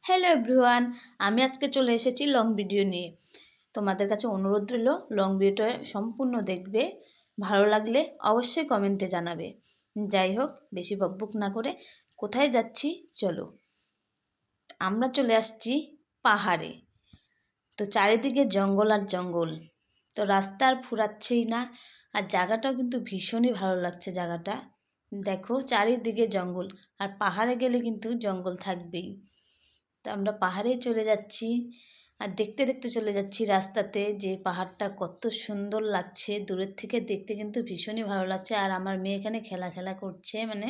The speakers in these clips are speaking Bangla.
হ্যালো এভরিওয়ান, আমি আজকে চলে এসেছি লং ভিডিও নিয়ে। তোমাদের কাছে অনুরোধ রইল লং ভিডিওটা সম্পূর্ণ দেখবে, ভালো লাগলে অবশ্যই কমেন্টে জানাবে। যাই হোক, বেশি বকবক না করে কোথায় যাচ্ছি চলো। আমরা চলে আসছি পাহাড়ে। তো চারিদিকে জঙ্গল আর জঙ্গল, তো রাস্তা আর ফুরাচ্ছেই না। আর জায়গাটাও কিন্তু ভীষণই ভালো লাগছে। জায়গাটা দেখো, চারিদিকে জঙ্গল, আর পাহাড়ে গেলে কিন্তু জঙ্গল থাকবেই। তো আমরা পাহাড়েই চলে যাচ্ছি, আর দেখতে দেখতে চলে যাচ্ছি রাস্তাতে যে পাহাড়টা কত সুন্দর লাগছে। দূরের থেকে দেখতে কিন্তু ভীষণই ভালো লাগছে। আর আমার মেয়ে এখানে খেলা করছে, মানে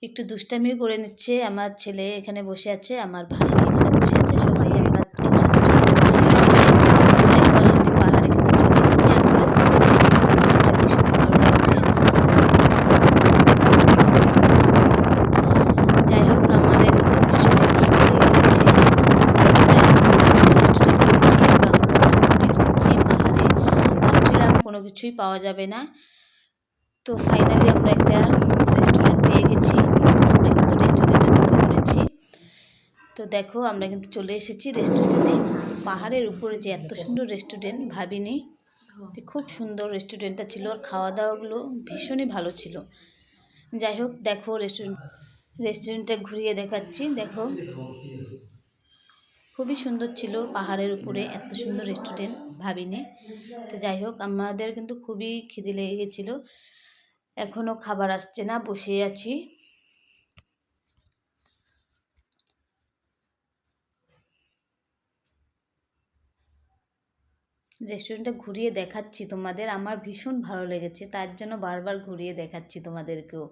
একটু দুষ্টামিও করে নিচ্ছে। আমার ছেলে এখানে বসে আছে, আমার ভাই এখানে বসে আছে, সবাই আমরা একসাথে চলে যাচ্ছি। অলরেডি পাহাড়ে কিন্তু চলে এসেছি আমরা। পাহাড়টা ভীষণই ভালো লাগছে। যাই হোক, আমাদের কিন্তু ভীষণই খিদে লেগে গেছে। ভাবছিলাম কোনো কিছুই পাওয়া যাবে না, তো ফাইনালি আমরা একটা রেস্টুরেন্ট পেয়ে গেছি। আমরা কিন্তু রেস্টুরেন্টে ঢুকে পড়েছি। তো দেখো, আমরা কিন্তু চলে এসেছি রেস্টুরেন্টে। তো পাহাড়ের উপরে যে এত সুন্দর রেস্টুরেন্ট ভাবিনি। খুব সুন্দর রেস্টুরেন্টটা ছিল, আর খাওয়া দাওয়াগুলো ভীষণই ভালো ছিল। যাই হোক, দেখো রেস্টুরেন্টটা ঘুরিয়ে দেখাচ্ছি। দেখো, খুবই সুন্দর ছিল। পাহাড়ের উপরে এত সুন্দর রেস্টুরেন্ট ভাবিনি। তো যাই হোক, আমাদের কিন্তু খুবই খিদে লেগে গেছিলো। এখনও খাবার আসছে না, বসে আছি। রেস্টুরেন্টটা ঘুরিয়ে দেখাচ্ছি তোমাদের, আমার ভীষণ ভালো লেগেছে, তার জন্য বারবার ঘুরিয়ে দেখাচ্ছি তোমাদেরকেও।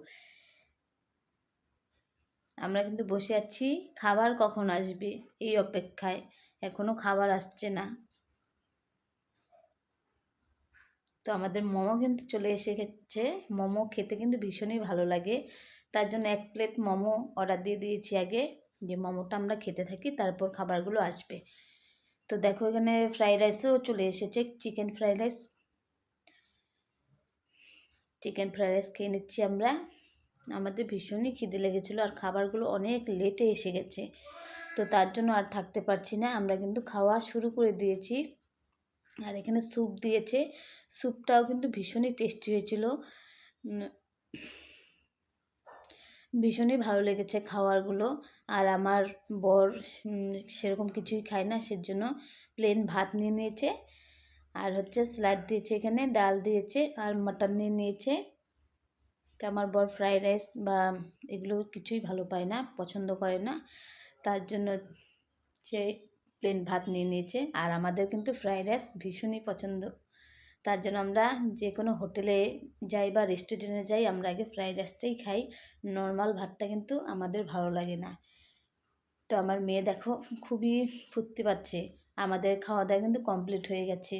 আমরা কিন্তু বসে আছি, খাবার কখন আসবে এই অপেক্ষায়। এখনও খাবার আসছে না। তো আমাদের মোমো কিন্তু চলে এসে গেছে। মোমো খেতে কিন্তু ভীষণই ভালো লাগে, তার জন্য 1 প্লেট মোমো অর্ডার দিয়ে দিয়েছি আগে, যে মোমোটা আমরা খেতে থাকি, তারপর খাবারগুলো আসবে। তো দেখো, এখানে ফ্রাইড রাইসও চলে এসেছে, চিকেন ফ্রাইড রাইস। খেয়ে নিচ্ছি আমরা। আমাদের ভীষণই খিদে লেগেছিলো, আর খাবারগুলো অনেক লেটে এসে গেছে, তো তার জন্য আর থাকতে পারছি না, আমরা কিন্তু খাওয়া শুরু করে দিয়েছি। আর এখানে স্যুপ দিয়েছে, স্যুপটাও কিন্তু ভীষণই টেস্টি হয়েছিল। ভীষণই ভালো লেগেছে খাবারগুলো। আর আমার বর সেরকম কিছুই খায় না, সেজন্য প্লেন ভাত নিয়ে নিয়েছে, আর হচ্ছে স্যালাড দিয়েছে, এখানে ডাল দিয়েছে, আর মাটন নিয়ে নিয়েছে। তো আমার বর ফ্রাইড রাইস বা এগুলো কিছুই ভালো পায় না, পছন্দ করে না, তার জন্য সে প্লেন ভাত নিয়ে নিয়েছে। আর আমাদের কিন্তু ফ্রাইড রাইস ভীষণই পছন্দ, তার জন্য আমরা যে কোনো হোটেলে যাই বা রেস্টুরেন্টে যাই, আমরা আগে ফ্রাইড রাইসটাই খাই। নর্মাল ভাতটা কিন্তু আমাদের ভালো লাগে না। তো আমার মেয়ে দেখো খুবই ফুর্তি পাচ্ছে। আমাদের খাওয়া দাওয়া কিন্তু কমপ্লিট হয়ে গেছে।